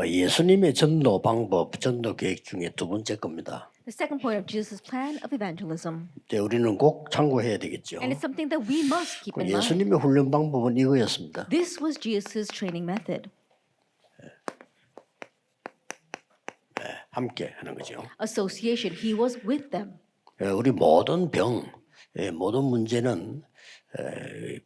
예수님의 전도 방법, 전도 계획 중에 두 번째 겁니다. The second point of Jesus' plan of evangelism. 우리는 꼭 참고해야 되겠죠. And it's something that we must keep in mind. 예수님의 훈련 방법은 이거였습니다. This was Jesus' training method. 함께 하는 거죠. Association. He was with them. 우리 모든 병, 모든 문제는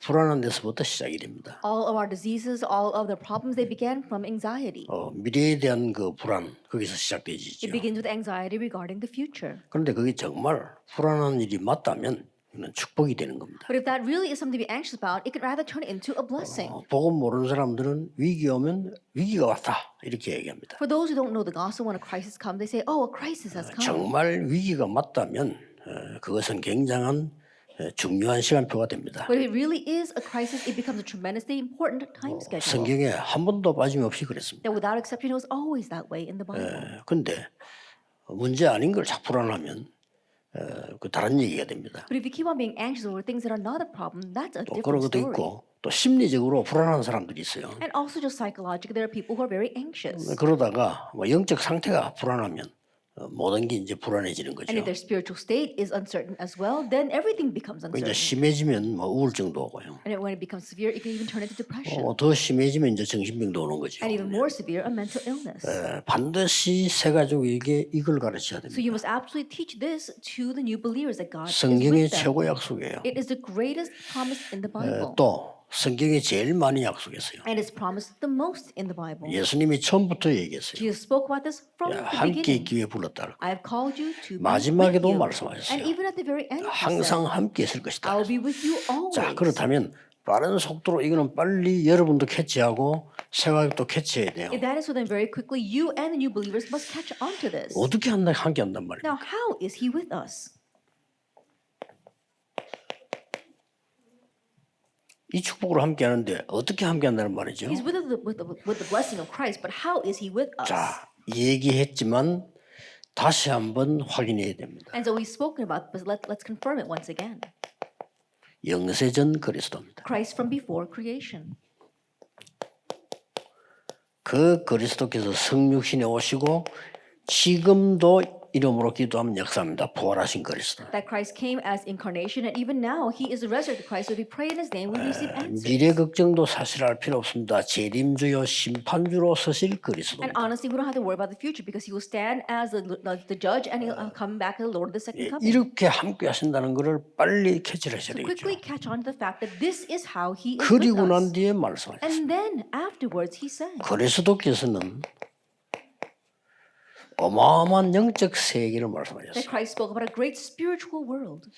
불안한 데서부터 시작이 됩니다. All of our diseases, all of the problems, they began from anxiety. 미래에 대한 그 불안, 거기서 It 시작되지죠. begins with anxiety regarding the future. 그런데 그게 정말 불안한 일이 맞다면 이건 축복이 되는 겁니다. But if that really is something to be anxious about, it could rather turn into a blessing. 복음 모르는 사람들은 위기 오면 위기가 왔다 이렇게 얘기합니다. For those who don't know the gospel, when a crisis comes, they say, "Oh, a crisis has come." 정말 위기가 맞다면 그것은 굉장한 중요한 시간표가 됩니다. But if it really is a crisis, it becomes a tremendously important time schedule. 성경에 한 번도 빠짐없이 그랬습니다. That without exception, it was always that way in the Bible. 근데 문제 아닌 걸 자꾸 불안하면 그 다른 얘기가 됩니다. But if you keep on being anxious over things that are not a problem, that's a 또 그런 different 것도 story. 있고 또 심리적으로 불안한 사람들이 있어요. And also just psychologically, there are people who are very anxious. 그러다가 뭐 영적 상태가 불안하면 모든 게 이제 불안해지는 거죠. And if their spiritual state is uncertain as well, then everything becomes 이제 uncertain. 심해지면 뭐 우울증도 오고요. And when it becomes severe, it can even turn into depression. 더 심해지면 이제 정신병도 오는 거죠. And even more severe, a mental illness. 반드시 새 가족에게 이걸 가르쳐야 So 됩니다. you must absolutely teach this to the new believers that God is 성경의 with them. 최고 약속이에요. It is the greatest promise in the Bible. 또 성경에 제일 많이 약속했어요. And it's promised the most in the Bible. 예수님이 처음부터 얘기했어요. Jesus spoke about this from the 함께 beginning. 있기 위해 불렀다. I have called you to be with 마지막에도 you. 말씀하셨어요. And even at the very end, he said, 항상 함께 있을 I 것이다. will be with you always. 자, 그렇다면 빠른 속도로 이거는 빨리 여러분도 캐치하고 세가족도 캐치해야 돼요. If that is so, then very quickly you and the new believers must catch on to this. 어떻게 함께 한단 말이에요? Now, how is he with us? 이 축복으로 함께 하는데 어떻게 함께 한다는 말이죠? He's with us with the blessing of Christ, but how is he with us? 자, 얘기했지만 다시 한번 확인해야 됩니다. And so we've spoken about, but let's confirm it once again. 영세전 그리스도입니다. Christ from before creation. 그 그리스도께서 성육신에 오시고 지금도 이름으로 기도하면 역사합니다. 부활하신 그리스도. That Christ came as incarnation, and even now he is the resurrected Christ. So if we pray in his name, we receive answers. 미래 걱정도 사실 할 필요 없습니다. 재림주요 심판주로 서실 그리스도. And honestly, we don't have to worry about the future because he will stand as the judge, and he'll come back as the Lord of the second coming. 이렇게 함께 하신다는 것을 빨리 캐치를 하셔야 So 되겠죠. quickly catch on to the fact that this is how he is with 그리고 난 us. 뒤에 말씀하셨어요. And then afterwards he said 그리스도께서는 어마어마한 영적 세계를 말씀하셨어요. that Christ spoke about a great spiritual world.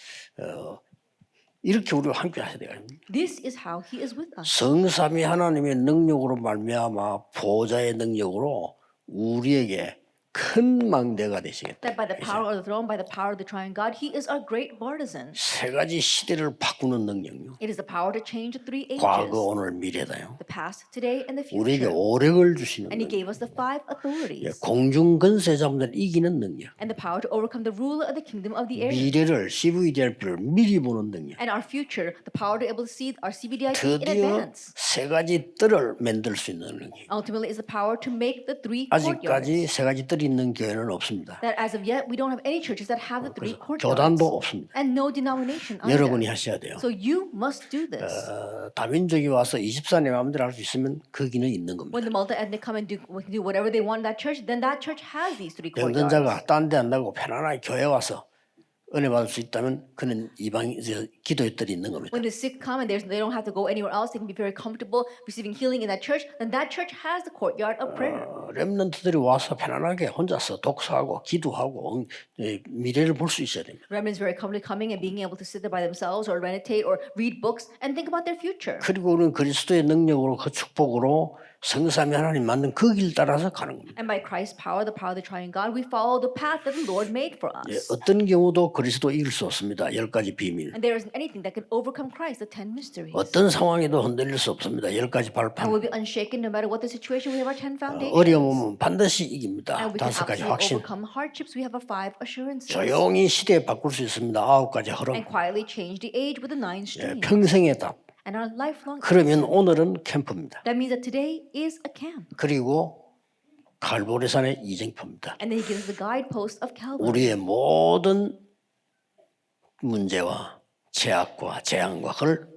이렇게 우리가 함께 하셔야 돼요. This is how he is with us. 성삼위 하나님의 능력으로 말미암아 보좌의 능력으로 우리에게 큰 망대가 되시겠다. That by the power of the throne, by the power of the triune God, he is our great partisan. 세 가지 시대를 바꾸는 능력요. It is the power to change the three ages, 과거, 오늘, 미래다요. the past, today, and the 우리에게 future. 오력을 주시는 And he 능력. gave us the five authorities. 공중 권세자분들 이기는 능력. And the power to overcome the ruler of the kingdom of the air. 미래를 CVDRP를 미리 보는 능력. And our future, the power to be able to see our CBDIP in 드디어 advance. 세 가지 뜰을 만들 수 있는 능력. Ultimately is the power to make the three 아직까지 courtyards. 세 가지 뜰이 있는 교회는 없습니다. That as of yet, we don't have any churches that have the three courtyards. 교단도 없습니다. And no denomination 여러분이 either. 하셔야 돼요. So you must do this. 다민족이 와서 24내 마음대로 할 수 있으면 거기는 있는 겁니다. When the multi-ethnic come and do whatever they want in that church, then that church has these three 병든 courtyards. 자가 딴 데 안 나고 편안하게 교회 와서 은혜 받을 수 있다면 그는 이방 기도의 뜰이 있는 겁니다. When the sick come and they don't have to go anywhere else, they can be very comfortable receiving healing in that church, then that church has the courtyard of prayer. 렘넌트들이 와서 편안하게 혼자서 독서하고 기도하고 미래를 볼 수 있어야 됩니다. Remnants very comfortably coming and being able to sit there by themselves or meditate or read books and think about their future. 그리고 우리는 그리스도의 능력으로 그 축복으로 성삼위 하나님 만든 그 길 따라서 가는 겁니다. And by Christ's power, the power of the triune God, we follow the path that the Lord made for us. 어떤 경우도 그리스도 이길 수 없습니다. 10가지 비밀. And there isn't anything that can overcome Christ, the 10 mysteries. 어떤 상황에도 흔들릴 수 없습니다. 10가지 And 발판. we'll be unshaken no matter what the situation. We have our 10 foundations. 어려움은 반드시 이깁니다. And we can 5가지 absolutely 확신. overcome hardships. We have our 5 assurances. 조용히 시대 바꿀 수 있습니다. 9가지 흐름. And quietly change the age with the 9 streams. 평생의 답. And our lifelong. 그러면 오늘은 캠프입니다. That means that today is a camp. 그리고 갈보리산의 이정표입니다. And then he gives the guidepost of Calvary. 우리의 모든 문제와 죄악과 재앙과 그걸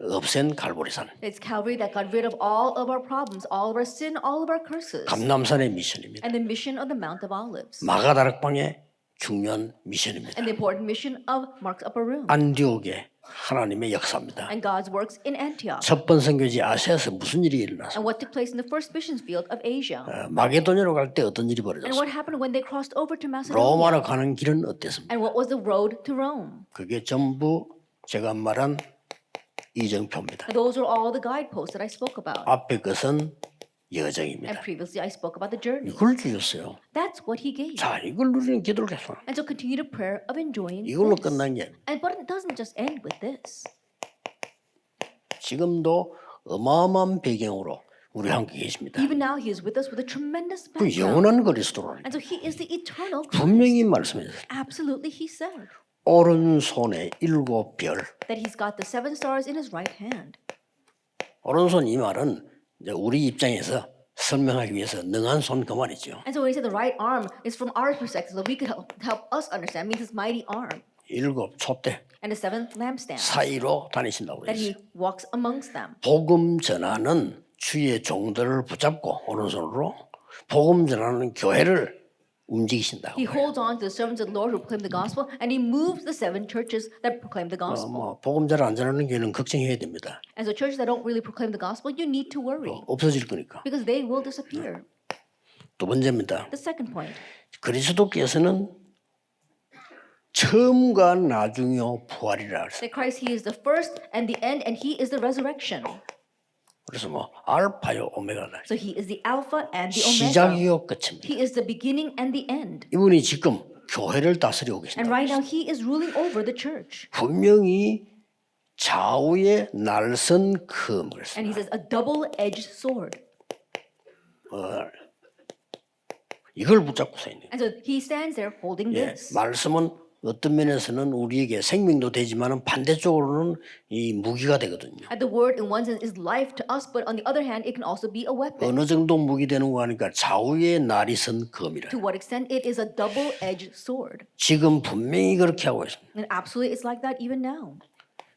없앤 갈보리산. It's Calvary that got rid of all of our problems, all of our sin, all of our curses. 감람산의 미션입니다. And the mission of the Mount of Olives. 마가다락방의 중요한 미션입니다. And the important mission of Mark's upper room. 안디옥의 하나님의 역사입니다. And God's works in Antioch. 첫 번 선교지 아시아에서 무슨 일이 일어났습니까? And what took place in the first mission field of Asia. 마게도냐로 갈 때 어떤 일이 And 벌어졌습니까? what happened when they crossed over to Macedonia. 로마로 가는 길은 어땠습니까? And what was the road to Rome. 그게 전부 제가 말한 이정표입니다. And those are all the guideposts that I spoke about. 앞에 것은 And 여정입니다. previously I spoke about the journey. 이걸 주셨어요. That's what he gave. 자, 이걸 누리는 기도를 계속. And so continue to prayer of enjoying 이걸로 this. 끝난 게 But it doesn't just end with this. 지금도 어마어마한 배경으로 우리 함께 계십니다. Even now he is with us with a tremendous 그 background. 영원한 그리스도로 And so he is the eternal Christ. 분명히 말씀해주세요. Absolutely he said 오른손에 7별. that he's got the 7 stars in his right hand. 오른손 이 말은 이제 우리 입장에서 설명하기 위해서 능한 손 그 말이죠. And so when he said the right arm is from our perspective, so we could help us understand, means his mighty arm. 7 촛대 And the 7 lampstands, 사이로 다니신다고 that 그랬어요. he walks amongst them. 복음 전하는 주의 종들을 붙잡고 오른손으로 복음 전하는 교회를 움직이신다고. He holds on to the servants of the Lord who proclaim the gospel, and he moves the 7 churches that proclaim the gospel. 뭐 복음 잘 안 전하는 교회는 걱정해야 됩니다. And so churches that don't really proclaim the gospel, you need to worry 없어질 거니까. because they will disappear. 두 번째입니다. The second point, 그리스도께서는 처음과 나중이요 부활이라 그랬어요. that Christ, he is the first and the end, and he is the resurrection. 그래서 뭐 알파요 오메가다. So he is the Alpha and the Omega. 시작이요 끝입니다. He is the beginning and the end. 이분이 지금 교회를 다스리고 And 계신다. right now he is ruling over the church. 분명히 좌우의 날선 금 And 그랬어요. he says a double-edged sword. 이걸 붙잡고 서 있는. And so he stands there holding 예, this. 말씀은 어떤 면에서는 우리에게 생명도 되지만은 반대쪽으로는 이 무기가 되거든요. And the word in one sense is life to us, but on the other hand, it can also be a weapon. 어느 정도 무기 되는 거 하니까 좌우의 날이 선 검이라. To what extent it is a double-edged sword. 지금 분명히 그렇게 하고 있습니다. And absolutely it's like that even now.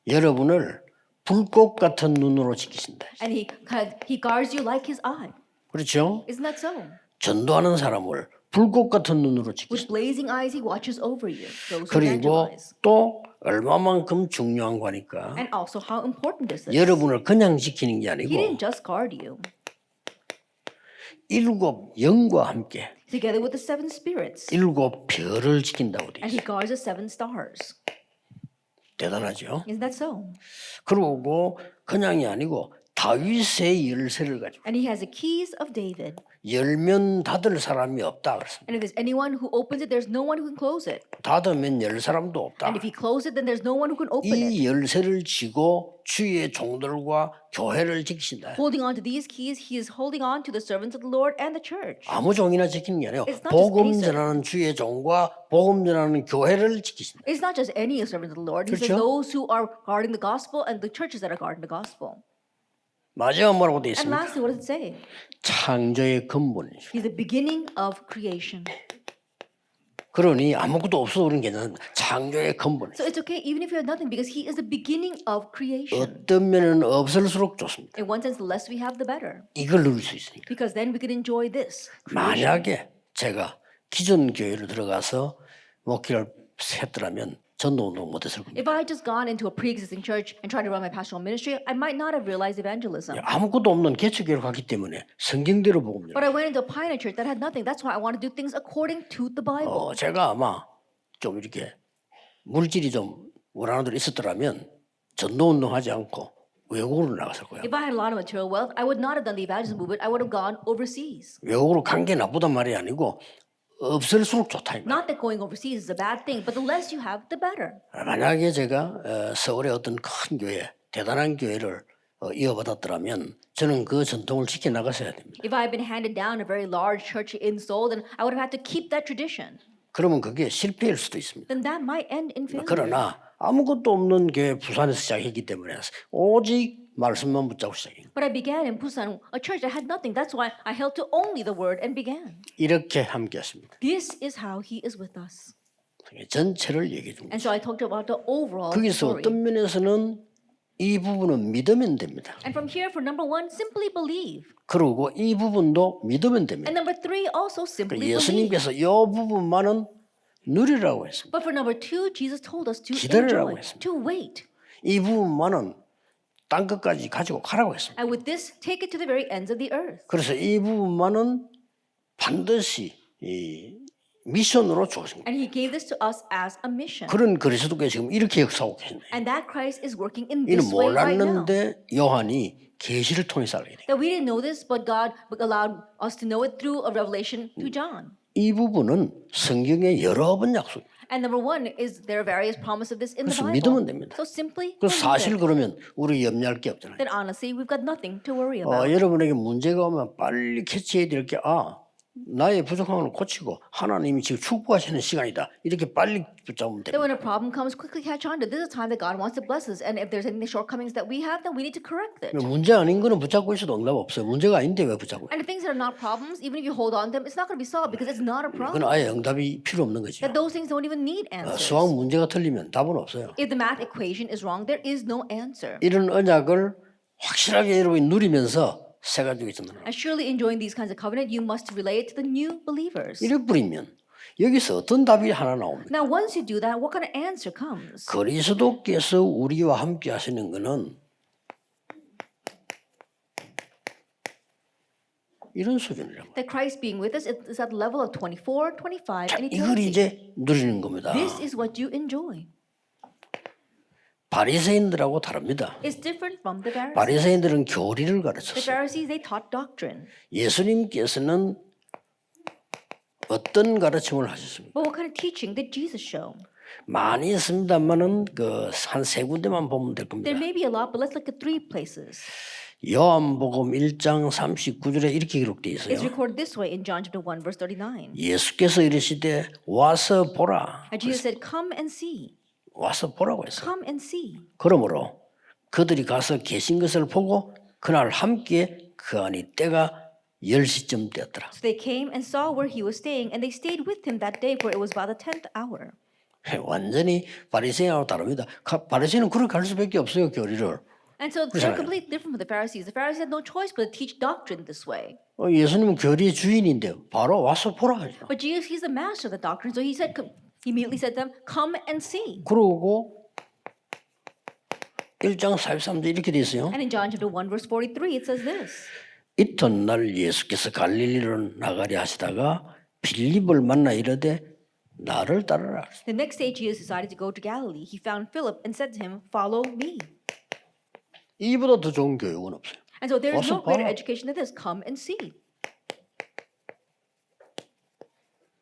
여러분을 불꽃 같은 눈으로 지키신다. And he guards you like his eye. 그렇죠? Isn't that so? 전도하는 사람을 불꽃 같은 눈으로 With 지키신다. blazing eyes he watches over you. Those who 그리고 evangelize. 또 얼마만큼 중요한 거니까 And also how important is this? 여러분을 그냥 지키는 게 He 아니고 didn't just guard you. 7 영과 함께 Together with the 7 spirits. 7 별을 지킨다고 돼 And 있어요. he guards the 7 stars. 대단하죠? Isn't that so? 그리고 그냥이 아니고 다윗의 열쇠를 가지고 And he has the keys of David. 열면 닫을 사람이 없다 그랬습니다. And if there's anyone who opens it, there's no one who can close it. 닫으면 열 사람도 없다. And if he closes it, then there's no one who can open it. 이 열쇠를 쥐고 주의 종들과 교회를 지키신다. Holding on to these keys, he is holding on to the servants of the Lord and the church. 아무 종이나 지키는 게 아니고 It's not just 복음 any 전하는 주의 종과 복음 전하는 교회를 지키신다. It's not just any servants of the Lord. He says 그렇죠? those who are guarding the gospel and the churches that are guarding the gospel. 마지막 뭐라고 돼 And 있습니까? lastly, what does it say? 창조의 근본이죠. He's the beginning of creation. 그러니 아무것도 없어도 우리는 괜찮습니다. 창조의 근본. So it's okay even if you have nothing because he is the beginning of creation. 어떤 면은 없을수록 좋습니다. In one sense, the less we have, the better. 이걸 누릴 수 있으니까. Because then we can enjoy this. 만약에 제가 기존 교회로 들어가서 목회를 했더라면 전도운동 못했을 겁니다. If I had just gone into a pre-existing church and tried to run my pastoral ministry, I might not have realized evangelism. 아무것도 없는 개척교회로 갔기 때문에 성경대로 복음 But I went into a pioneer church that had nothing. That's why I want to do things according to the Bible. 제가 아마 좀 이렇게 물질이 좀 원하는 대로 있었더라면 전도운동 하지 않고 외국으로 나갔을 거예요. If I had a lot of material wealth, I would not have done the evangelism movement. I would have gone overseas. 외국으로 간 게 나쁘단 말이 아니고 없을수록 좋다. 이 말이에요. Not that going overseas is a bad thing, but the less you have, the better. 만약에 제가 서울의 어떤 큰 교회, 대단한 교회를 이어받았더라면 저는 그 전통을 지켜나갔어야 됩니다. If I had been handed down a very large church in Seoul, then I would have had to keep that tradition. 그러면 그게 실패일 수도 있습니다. Then that might end in failure. 그러나 아무것도 없는 교회 부산에서 시작했기 때문에 오직 말씀만 붙잡고 시작해요. But I began in Busan, a church that had nothing. That's why I held to only the word and began. 이렇게 함께했습니다. This is how he is with us. 전체를 얘기해 줍니다. And so I talked about the overall 거기서 story. 어떤 면에서는 이 부분은 믿으면 됩니다. And from here, for number one, simply believe. 그리고 이 부분도 믿으면 됩니다. And number three, also simply believe. 예수님께서 이 부분만은 누리라고 했습니다. But for number two, Jesus told us to 기다리라고 enjoy, 했습니다. to wait. 이 부분만은 땅 끝까지 가지고 가라고 했습니다. And with this, take it to the very ends of the earth. 그래서 이 부분만은 반드시 이 미션으로 주어진 겁니다. And he gave this to us as a mission. 그런 그리스도가 지금 이렇게 역사하고 계시네요. And that Christ is working in 이는 this way right now. 몰랐는데 요한이 계시를 통해서 알게 돼요. That we didn't know this, but God allowed us to know it through a revelation to John. 이 부분은 성경에 여러 번 약속입니다. And number one is there are various promises of this in the 그래서 Bible. 믿으면 됩니다. So simply 그 believe 사실 it. 그러면 우리 염려할 게 없잖아요. Then honestly, we've got nothing to worry about. 여러분에게 문제가 오면 빨리 캐치해야 될 게 나의 부족함을 고치고 하나님이 지금 축복하시는 시간이다. 이렇게 빨리 붙잡으면 Then 됩니다. when a problem comes, quickly catch on to this is a time that God wants to bless us. And if there's any shortcomings that we have, then we need to correct it. 문제 아닌 거는 붙잡고 있어도 응답 없어요. 문제가 아닌데 왜 붙잡고 있어요? And the things that are not problems, even if you hold on to them, it's not going to be solved because it's not a 그건 problem. 아예 응답이 필요 없는 거죠. That those things don't even need answers. 수학 문제가 틀리면 답은 없어요. If the math equation is wrong, there is no answer. 이런 언약을 확실하게 여러분이 누리면서 새 가지고 있는 And surely enjoying these kinds of covenant, you must relay it to the new believers. 이래 뿌리면 여기서 어떤 답이 하나 나옵니다. Now, once you do that, what kind of answer comes? 그리스도께서 우리와 함께 하시는 것은 이런 수준이라고. That Christ being with us is at the level of 24, 25, 자, and 이걸 eternity. 이제 누리는 겁니다. This is what you enjoy. 바리새인들하고 다릅니다. It's different from the Pharisees. 바리새인들은 교리를 The 가르쳤어요. Pharisees, they taught doctrine. 예수님께서는 어떤 가르침을 하셨습니까? But what kind of teaching did Jesus show? 많이 있습니다만은 한 세 군데만 보면 될 겁니다. There may be a lot, but let's look at three places. 요한복음 1장 39절에 이렇게 기록되어 있어요. It's recorded this way in John chapter 1, verse 39. 예수께서 이르시되 와서 보라. And Jesus said, come and see. 와서 보라고 했어요. Come and see. 그러므로 그들이 가서 계신 것을 보고 그날 함께 그 안이 때가 10시쯤 되었더라. So they came and saw where he was staying, and they stayed with him that day, for it was about the 10th hour. 완전히 바리새인하고 다릅니다. 바리새인은 그렇게 할 수밖에 없어요, 교리를. And so they're completely different from the Pharisees. The Pharisees had no choice but to teach doctrine this way. 예수님은 교리의 주인인데 바로 와서 보라 하죠. But Jesus, he's the master of the doctrine, so he immediately said to them, come and see. 그러고 1장 43절 이렇게 돼 있어요. And in John chapter 1, verse 43, it says this. 이튿날 예수께서 갈릴리로 나가려 하시다가 빌립을 만나 이르되 나를 따르라. The next day, Jesus decided to go to Galilee. He found Philip and said to him, follow me. 이보다 더 좋은 교육은 없어요. And so there is 와서 no greater 봐라. education than this. Come and see.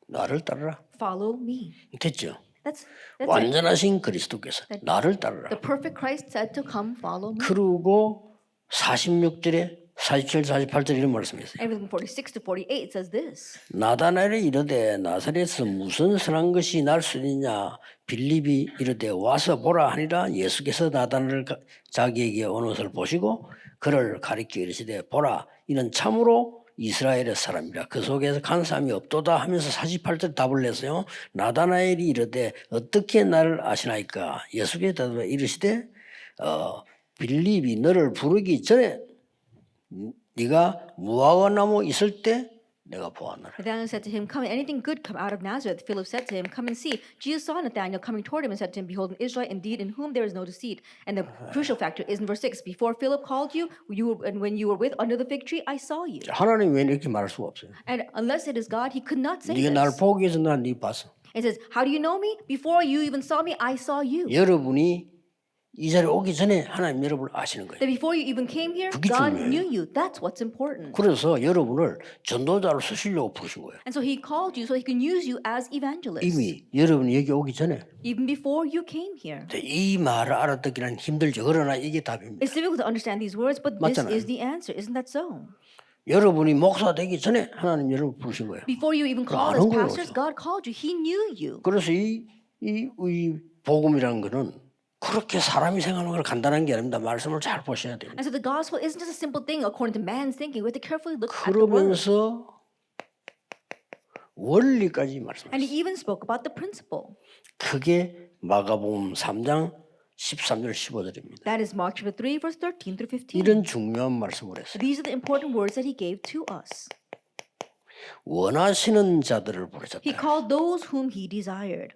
나를 따르라. Follow me. 됐죠? That's it. 완전하신 그리스도께서 나를 따르라. The perfect Christ said to come follow me. 그리고 46절에 47, 48절 이런 말씀이었어요. And from 46 to 48, it says this. 나다나엘이 이르되 나사렛에서 무슨 선한 것이 날 수 있느냐 빌립이 이르되 와서 보라 하니라. 예수께서 나다나엘 자기에게 오는 것을 보시고 그를 가리켜 이르시되 보라 이는 참으로 이스라엘의 사람이라. 그 속에서 간사함이 없도다 하면서 48절 답을 냈어요. 나다나엘이 이르되 어떻게 나를 아시나이까. 예수께서 대답하여 이르시되 빌립이 너를 부르기 전에 네가 무화과 나무 있을 때 내가 보았노라. Nathanael said to him, come, anything good come out of Nazareth. Philip said to him, come and see. Jesus saw Nathanael coming toward him and said to him, behold, an Israelite indeed in whom there is no deceit. And the crucial factor is in verse 6. Before Philip called you, and when you were with under the fig tree, I saw you. 하나님 왜 이렇게 말할 수가 없어요? And unless it is God, he could not say 네가 나를 this. 보기 위해서 난 네 봤어. It says, how do you know me? Before you even saw me, I saw you. 여러분이 이 자리에 오기 전에 하나님 여러분을 아시는 거예요. That before you even came here, 그게 God 중요해요. knew you. That's what's important. 그래서 여러분을 전도자로 쓰시려고 부르신 거예요. And so he called you so he can use you as evangelists. 이미 여러분이 여기 오기 전에 Even before you came here. 이 말을 알아듣기는 힘들죠. 그러나 이게 답입니다. It's difficult to understand these words, but this 맞잖아요. is the answer. Isn't that so? 여러분이 목사 되기 전에 하나님 여러분 부르신 거예요. Before you even called 아는 as 거예요, pastors, 그래서. God called you. He knew you. 그래서 이 복음이라는 거는 그렇게 사람이 생각하는 걸 간단한 게 아닙니다. 말씀을 잘 보셔야 됩니다. And so the gospel isn't just a simple thing according to man's thinking. We have to carefully look at the word. 그러면서 원리까지 말씀하셨어요. And he even spoke about the principle. 그게 마가복음 3장 13절 15절입니다. That is Mark chapter 3, verse 13 through 15. 이런 중요한 말씀을 했어요. These are the important words that he gave to us. 원하시는 자들을 부르셨다. He called those whom he desired.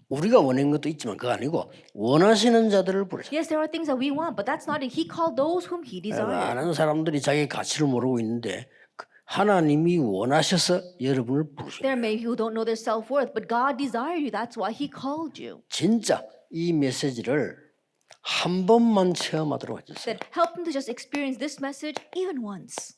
우리가 원하는 것도 있지만 그거 아니고 원하시는 자들을 부르셨다. Yes, there are things that we want, but that's not it. He called those whom he desired. 많은 사람들이 자기 가치를 모르고 있는데 하나님이 원하셔서 여러분을 부르신 There 거예요. are many who don't know their self-worth, but God desired you. That's why he called you. 진짜 이 메시지를 한 번만 체험하도록 해주세요. That help them to just experience this message even once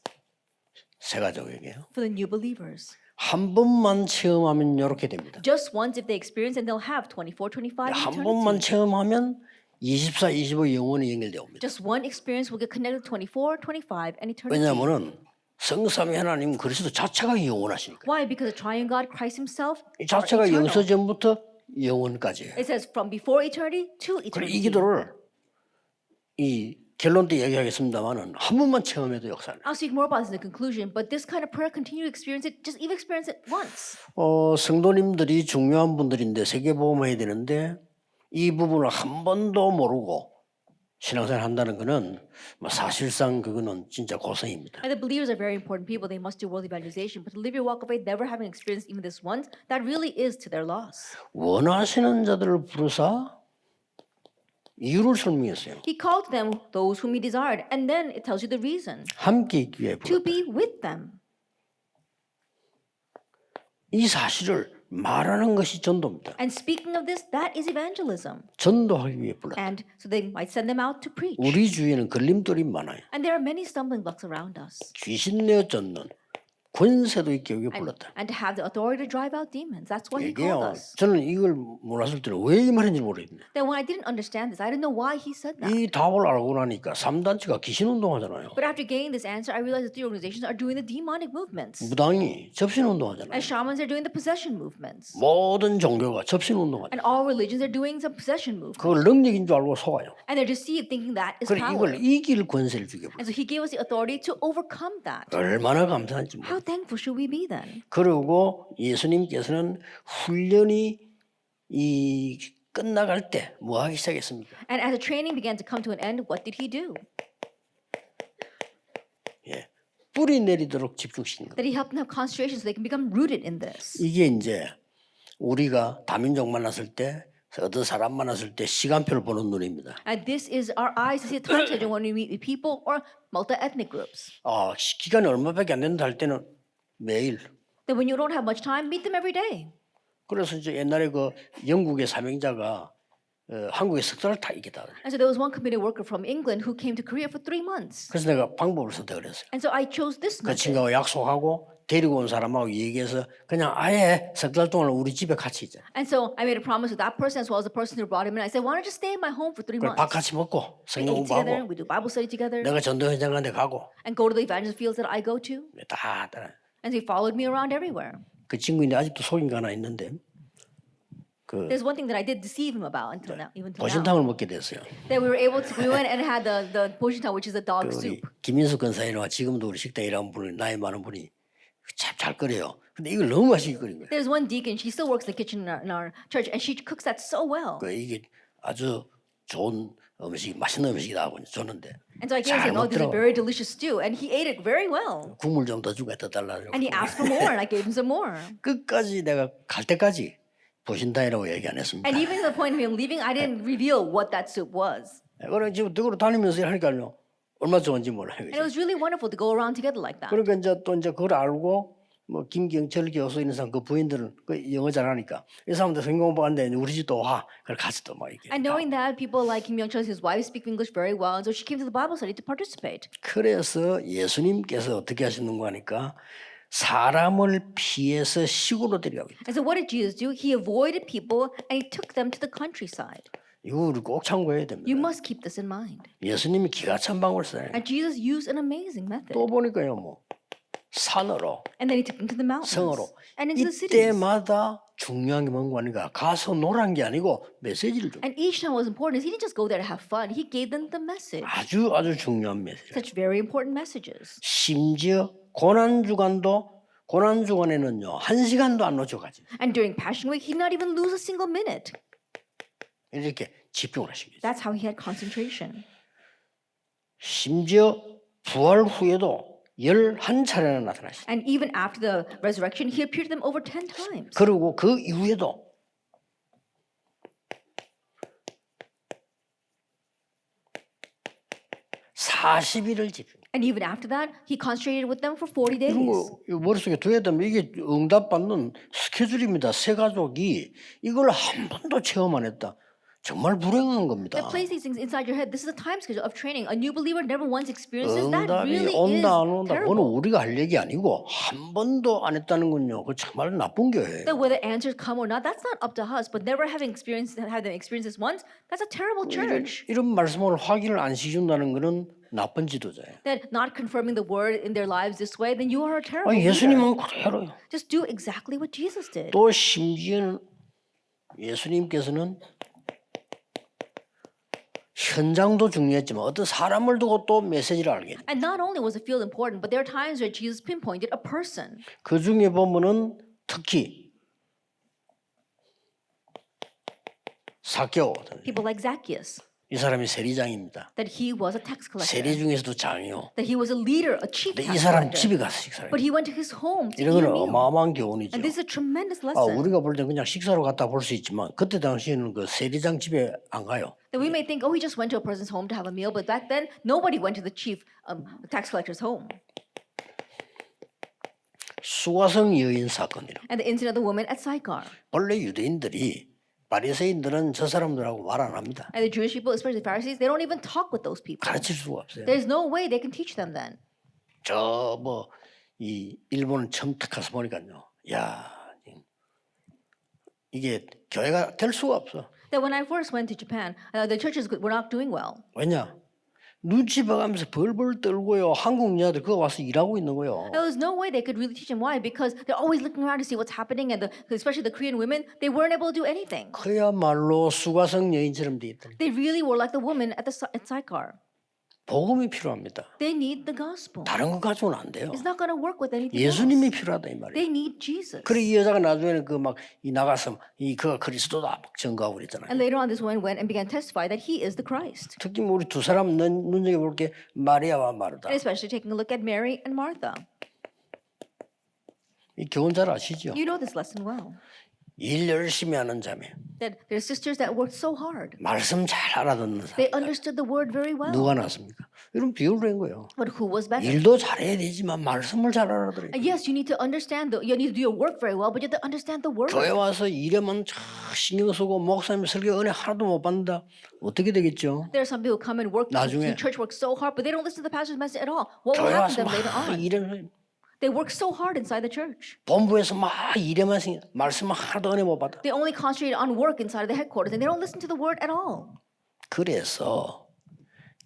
새 가족에게요. for the new believers. 한 번만 체험하면 이렇게 됩니다. Just once if they experience and they'll have 24, 25 한 번만 eternity. 체험하면 24, 25 영원히 연결되어 옵니다. Just one experience will get connected to 24, 25 and eternity. 왜냐하면은 성삼위 하나님 그리스도 자체가 영원하시니까. Why? Because the triune God, Christ himself, 이 are 자체가 eternal. 영서 전부터 영원까지예요. It says from before eternity to 그래 이 eternity. 기도를 이 결론 때 얘기하겠습니다만은 한 번만 체험해도 역사는. I'll speak more about this in the conclusion, but this kind of prayer, continue to experience it, just even experience it once. 성도님들이 중요한 분들인데 세계보험해야 되는데 이 부분을 한 번도 모르고 신앙생활 한다는 거는 사실상 그거는 진짜 고생입니다. And the believers are very important people. They must do world evangelization. But to live your walk of faith, never having experienced even this once, that really is to their loss. 원하시는 자들을 부르사 이유를 설명했어요. He called them those whom he desired. And then it tells you the reason. 함께 있기 위해 To 불렀다. be with them. 이 사실을 말하는 것이 전도입니다. And speaking of this, that is evangelism. 전도하기 위해 불렀다. And so they might send them out to preach. 우리 주위에는 걸림돌이 많아요. And there are many stumbling blocks around us. 귀신 내어 쫓는 권세도 있게 위해 불렀다. And to have the authority to drive out demons. That's why he called 이게요. us. 저는 이걸 몰랐을 때는 왜 이 말인지 모르겠네. Then when I didn't understand this, I didn't know why he said that. 이 답을 알고 나니까 3단체가 귀신 운동하잖아요. But after getting this answer, I realized that the organizations are doing the demonic movements. 무당이 접신 운동하잖아요. And shamans are doing the possession movements. 모든 종교가 접신 운동하죠. And all religions are doing some possession movements. 그걸 능력인 줄 알고 속아요. And they're deceived thinking that is 그래 power. 이걸 이길 권세를 주게 불러. And so he gave us the authority to overcome that. 얼마나 감사한지 몰라요. How thankful should we be then? 그리고 예수님께서는 훈련이 이 끝나갈 때 뭐 하기 시작했습니까? And as the training began to come to an end, what did he do? 예, 뿌리 내리도록 집중시키는 거예요. That he helped them have concentration so they can become rooted in this. 이게 이제 우리가 다민족 만났을 때 어떤 사람 만났을 때 시간표를 보는 눈입니다. And this is our eyes to see the time schedule when we meet with people or multi-ethnic groups. 기간이 얼마밖에 안 된다 할 때는 매일. That when you don't have much time, meet them every day. 그래서 이제 옛날에 그 영국의 사명자가 한국에 석 달을 다 있겠다. And so there was one committed worker from England who came to Korea for 3 months. 그래서 내가 방법을 선택을 했어요. And so I chose this 그 method. 친구하고 약속하고 데리고 온 사람하고 얘기해서 그냥 아예 석 달 동안 우리 집에 같이 있자. And so I made a promise with that person as well as the person who brought him in. I said, why don't you just stay in my home for 3 그래 months? 밥 같이 먹고 We 성경 eat together, 공부하고 we do Bible study together, 내가 전도 현장 가는 데 가고 and go to the evangelist fields that I go to. 다 따라. And so he followed me around everywhere. 그 친구인데 아직도 속인 거 하나 있는데 그 There's one thing that I did deceive him about until now, even till now. 보신탕을 먹게 됐어요. That we went and had the poshintan, which is a dog 우리 soup. 김인숙 권사님과 지금도 우리 식당에 일하는 분이 나이 많은 분이 참 잘 끓여요. 근데 이걸 너무 맛있게 끓인 거예요. There's one deacon, she still works in the kitchen in our church, and she cooks that so well. 그 이게 아주 좋은 음식, 맛있는 음식이다 하고 줬는데 And so I gave 잘 him, oh, this is a 먹더라고. very delicious stew, and he ate it very well. 국물 좀 더 주고 더 달라. And he asked for more, and I gave him some more. 끝까지 내가 갈 때까지 보신다이라고 얘기 안 했습니다. And even to the point of him leaving, I didn't reveal what that soup was. 그럼 지금 덕으로 다니면서 하니까요 얼마 좋은지 몰라요. And it was really wonderful to go around together like that. 그러니까 이제 또 이제 그걸 알고 뭐 김경철 교수 있는 사람 그 부인들은 그 영어 잘하니까 이 사람들 성경 공부하는데 우리 집도 와. 그래 같이 또 막 이렇게. And knowing that people like Kim Young-chul, his wife, speak English very well, and so she came to the Bible study to participate. 그래서 예수님께서 어떻게 하시는가 하니까 사람을 피해서 시골로 데려가고 있다. And so what did Jesus do? He avoided people and he took them to the countryside. 이거 우리 꼭 참고해야 됩니다. You must keep this in mind. 예수님이 기가 찬 방법을 써요. And Jesus used an amazing method. 또 보니까요 뭐 산으로 And then he took them to the mountains 성으로 and into the cities. 이때마다 중요한 게 뭔가 하니까 가서 놀란 게 아니고 메시지를 줘. And each time was important. He didn't just go there to have fun. He gave them the message. 아주 중요한 메시지. Such very important messages. 심지어 고난 주간에는요 1시간도 안 놓쳐가지. And during Passion Week, he did not even lose a single minute. 이렇게 집중을 하신 거죠. That's how he had concentration. 심지어 부활 후에도 11차례나 나타나셨어요. And even after the resurrection, he appeared to them over 10 times. 그리고 그 이후에도 40일을 집중. And even after that, he concentrated with them for 40 days. 이런 거 머릿속에 둬야 되면 이게 응답받는 스케줄입니다. 세 가족이 이걸 한 번도 체험 안 했다. 정말 불행한 겁니다. That place these things inside your head. This is a time schedule of training. A new believer never once experiences that. 응답이 Really is 온다 안 온다 그거는 terrible. 우리가 할 얘기 아니고 한 번도 안 했다는 건요. 그 정말 나쁜 거예요. That whether answers come or not, that's not up to us. But never having experienced have them experience this once, that's a terrible church. 이런 말씀을 확인을 안 시킨다는 거는 나쁜 지도자예요. That not confirming the word in their lives this way, then you are a terrible 아니, leader. 예수님은 그대로요. Just do exactly what Jesus did. 또 심지어는 예수님께서는 현장도 중요했지만 어떤 사람을 두고 또 메시지를 알게. And not only was the field important, but there are times where Jesus pinpointed a person. 그 중에 보면은 특히 사개오 People like Zacchaeus. 이 사람이 세리장입니다. That he was a tax collector. 세리 중에서도 장이요. That he was a leader, a chief 근데 이 tax 사람 collector. 집에 가서 식사를 But 해요. he went to his home to 이런 eat a 건 meal. 어마어마한 교훈이죠. And this is a tremendous 아, lesson. 우리가 볼 때 그냥 식사로 갔다 볼 수 있지만 그때 당시에는 그 세리장 집에 안 가요. That we may think, oh, he just went to a person's home to have a meal, but back then nobody went to the chief tax collector's home. 수가성 여인 사건이라. And the incident of the woman at Sychar. 원래 유대인들이 바리새인들은 저 사람들하고 말 안 합니다. And the Jewish people, especially the Pharisees, they don't even talk with those people. 가르칠 수가 없어요. There's no way they can teach them then. 저 뭐 이 일본은 처음 딱 가서 보니까요. 야 이게 교회가 될 수가 없어. That when I first went to Japan, the churches were not doing well. 왜냐? 눈치 봐가면서 벌벌 떨고요. 한국 여자들 그거 와서 일하고 있는 거요. There was no way they could really teach them. Why? Because they're always looking around to see what's happening, and especially the Korean women, they weren't able to do anything. 그야말로 수가성 여인처럼 돼 있다. They really were like the woman at Sychar. 복음이 필요합니다. They need the gospel. 다른 거 가지고는 안 돼요. It's not going to work with anything 예수님이 else. 필요하다 이 말이에요. They need Jesus. 그래 이 여자가 나중에는 그 막 이 나가서 이 그 그리스도다 막 증거하고 그랬잖아요. And later on, this woman went and began to testify that he is the Christ. 특히 뭐 우리 두 사람 눈여겨 볼 게 마리아와 마르다. And especially taking a look at Mary and Martha. 이 교훈 잘 아시죠? You know this lesson well. 일 열심히 하는 자매, That there are sisters that worked so hard. 말씀 잘 알아듣는 사람. They understood the word very well. 누가 났습니까? 이런 비유를 한 거예요. But who was better? 일도 잘해야 되지만 말씀을 잘 알아들어야 돼. Yes, you need to understand you need to do your work very well, but you have to understand the word. 교회 와서 일에만 참 신경 쓰고 목사님 설교 은혜 하나도 못 받는다. 어떻게 되겠죠? There are some people who come and work 나중에 do church work so hard, but they don't listen to the pastor's message at all. What will 교회 happen to 와서 them later 막 on? 일에 They work so hard inside the church. 본부에서 막 일에만 신경 말씀 하나도 은혜 못 받아. They only concentrate on work inside of the headquarters, and they don't listen to the word at all. 그래서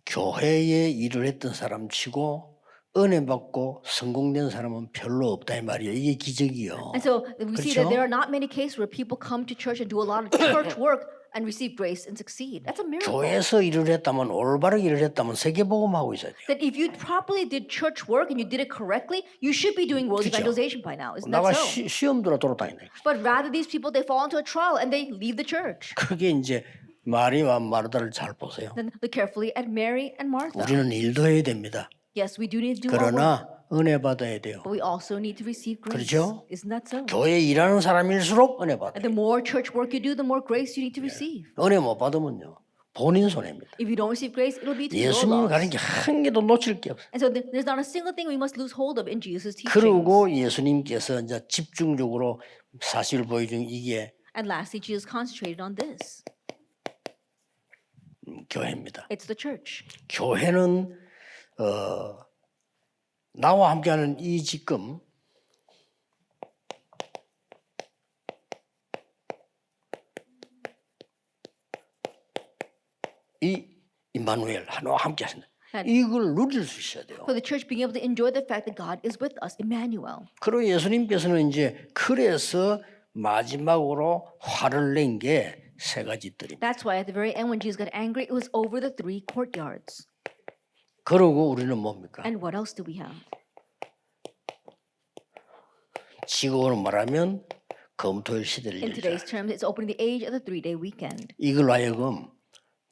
교회에 일을 했던 사람 치고 은혜 받고 성공된 사람은 별로 없다 이 말이에요. 이게 기적이요. And so we see 그렇죠? that there are not many cases where people come to church and do a lot of church work and receive grace and succeed. That's a miracle. 교회에서 일을 했다면 올바르게 일을 했다면 세계복음하고 있어야 돼요. That if you properly did church work and you did it correctly, you should be doing world 그쵸? evangelization by now. Isn't 나가 that so? 시험 들어 돌아다니네. But rather, these people they fall into a trial and they leave the church. 그게 이제 마리와 마르다를 잘 보세요. Then look carefully at Mary and Martha. 우리는 일도 해야 됩니다. Yes, we do need to do our work, 그러나 은혜 받아야 돼요. but we also need to receive grace. 그렇죠? Isn't that so? 교회 일하는 사람일수록 은혜 받아요. And the more church work you do, the more grace you need to receive. 은혜 못 받으면요 본인 손해입니다. If you don't receive grace, it'll be to your 예수님 loss. 가는 게 한 개도 놓칠 게 없어요. And so there's not a single thing we must lose hold of in Jesus' teachings. 그리고 예수님께서 이제 집중적으로 사실을 보여준 이게 And lastly, Jesus concentrated on this. 교회입니다. It's the church. 교회는 나와 함께하는 이 지금 이 임마누엘 하나와 함께 하신다. 이걸 누릴 수 있어야 돼요. For the church being able to enjoy the fact that God is with us, Emmanuel. 그리고 예수님께서는 이제 그래서 마지막으로 화를 낸 게 세 가지 뜰입니다. That's why at the very end, when Jesus got angry, it was over the 3 courtyards. 그러고 우리는 뭡니까? And what else do we have? 지금으로 말하면 검토일 시대를 In 열자. today's terms, it's opening the age of the 3-day weekend. 이걸로 하여금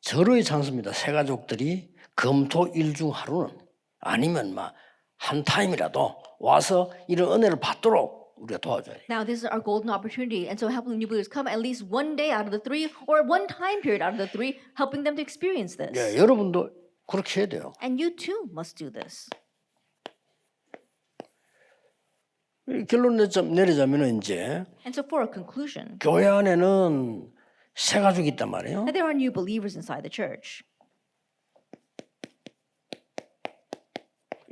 절호의 찬스입니다. 새 가족들이 검토일 중 하루는 아니면 막 한 타임이라도 와서 이런 은혜를 받도록 우리가 도와줘야 돼요. Now, this is our golden opportunity. And so helping new believers come at least one day out of the 3 or one time period out of the 3, helping them to experience this. 예, 여러분도 그렇게 해야 돼요. And you too must do this. 결론 내리자면 이제 And so for a conclusion, 교회 안에는 새 가족이 있단 말이에요. that there are new believers inside the church.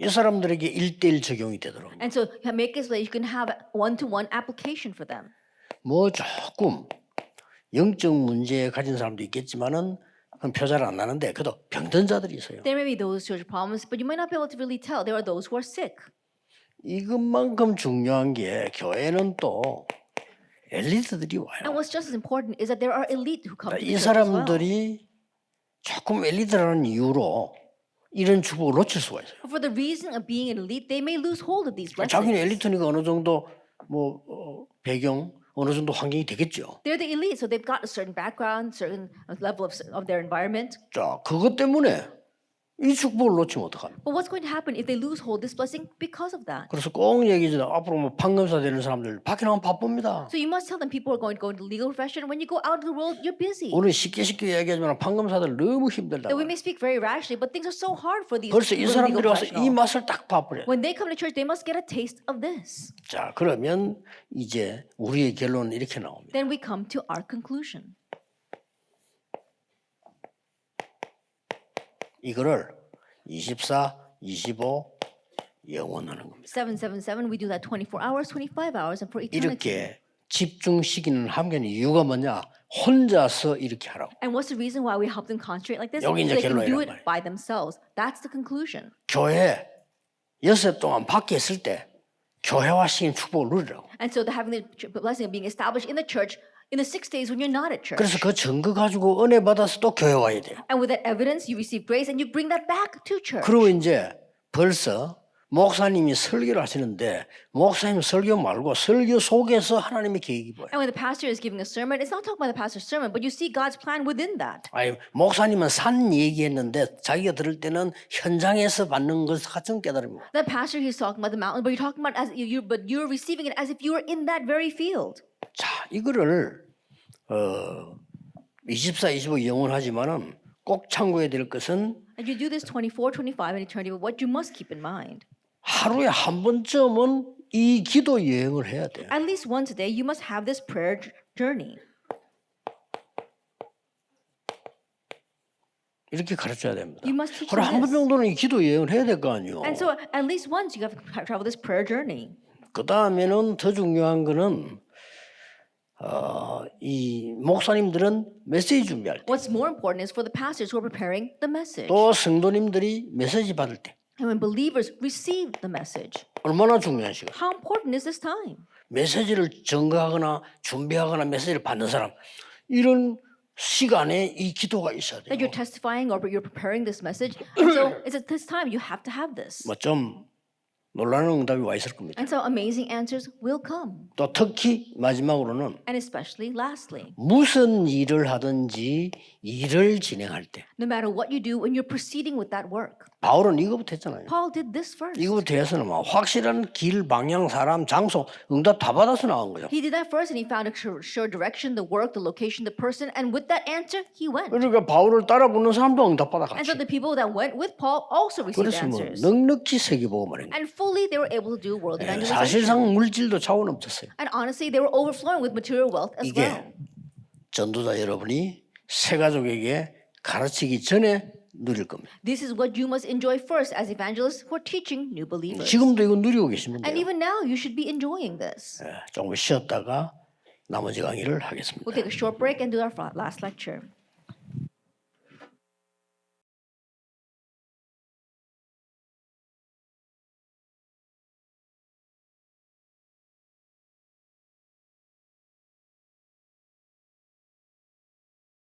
이 사람들에게 1대1 적용이 되도록 And so make it so that you can have one-to-one application for them. 뭐 조금 영적 문제 가진 사람도 있겠지만은 그건 표절 안 나는데 그래도 병든 자들이 있어요. There may be those who are problems, but you might not be able to really tell. There are those who are sick. 이것만큼 중요한 게 교회는 또 엘리트들이 와요. And what's just as important is that there are elite who come to 이 the church as well. 사람들이 조금 엘리트라는 이유로 이런 축복을 놓칠 수가 있어요. For the reason of being an elite, they may lose hold of these 자기는 blessings. 엘리트니까 어느 정도 뭐 배경, 어느 정도 환경이 되겠죠. They're the elite, so they've got a certain background, certain level of their environment. 자, 그것 때문에 이 축복을 놓치면 어떡합니까? But what's going to happen if they lose hold of this blessing because of that? 그래서 꼭 얘기하잖아. 앞으로 뭐 판검사 되는 사람들 밖에 나가면 바쁩니다. So you must tell them people are going to go into the legal profession. When you go out into the world, you're busy. 우리는 쉽게 이야기하지만 판검사들 너무 힘들다. That we may speak very rashly, but things are so hard for these 벌써 이 legal 사람들이 와서 이 professionals. 맛을 딱 봐버려. When they come to church, they must get a taste of this. 자, 그러면 이제 우리의 결론은 이렇게 나옵니다. Then we come to our conclusion. 이거를 24, 25 영원하는 겁니다. 777, we do that 24 hours, 25 hours, and for eternity. 이렇게 집중시키는 한계는 이유가 뭐냐? 혼자서 이렇게 하라고. And what's the reason why we help them concentrate like this? So 여기 이제 they can do 결론이란 it by themselves. That's the conclusion. 교회 여섯 동안 밖에 있을 때 교회와 시킨 축복을 누리라고. And so the having the blessing of being established in the church in the 6 days when you're not at church. 그래서 그 증거 가지고 은혜 받아서 또 교회 와야 돼요. And with that evidence, you receive grace and you bring that back to church. 그리고 이제 벌써 목사님이 설교를 하시는데 목사님 설교 말고 설교 속에서 하나님의 계획이 보여요. And when the pastor is giving a sermon, it's not talking about the pastor's sermon, but you see God's plan within that. 아니 목사님은 산 얘기했는데 자기가 들을 때는 현장에서 받는 것 같은 깨달음이고. The pastor he's talking about the mountain, but you're talking about but you're receiving it as if you were in that very field. 자, 이거를 24, 25 영원하지만은 꼭 참고해야 될 것은 And you do this 24, 25, and eternity, but what you must keep in mind. 하루에 한 번쯤은 이 기도 여행을 해야 돼요. At least once a day, you must have this prayer journey. 이렇게 가르쳐야 됩니다. You must teach 하루 한 them 번 this. 정도는 이 기도 여행을 해야 될 거 아니에요. And so at least once you have to travel this prayer journey. 그 다음에는 더 중요한 거는 이 목사님들은 메시지 준비할 때, What's more important is for the pastors who are preparing the message. 또 성도님들이 메시지 받을 때 And when believers receive the message, 얼마나 중요한 시간. how important is this time? 메시지를 증거하거나 준비하거나 메시지를 받는 사람 이런 시간에 이 기도가 있어야 That 돼요. you're testifying or you're preparing this message. And so it's at this time you have to have this. 뭐 좀 놀라는 응답이 와 있을 겁니다. And so amazing answers will come. 또 특히 마지막으로는 And especially lastly, 무슨 일을 하든지 일을 진행할 때 no matter what you do when you're proceeding with that work. 바울은 이거부터 했잖아요. Paul did this first. 이거부터 해서는 막 확실한 길, 방향, 사람, 장소, 응답 다 받아서 나온 거죠. He did that first and he found a sure direction, the work, the location, the person. And with that answer, he went. 그러니까 바울을 따라 붙는 사람도 응답 받아 And so 같이. the people that went with Paul also received 그래서 뭐 answers. 넉넉히 세계보고 말인 거예요. And fully they were able to do world evangelization. 사실상 물질도 차원 없었어요. And honestly, they were overflowing with material wealth as 이게 well. 전도자 여러분이 새 가족에게 가르치기 전에 누릴 겁니다. This is what you must enjoy first as evangelists who are teaching new believers. 지금도 이거 누리고 계시면 And 돼요. even now, you should be enjoying this. 조금 쉬었다가 나머지 강의를 하겠습니다. We'll take a short break and do our last lecture.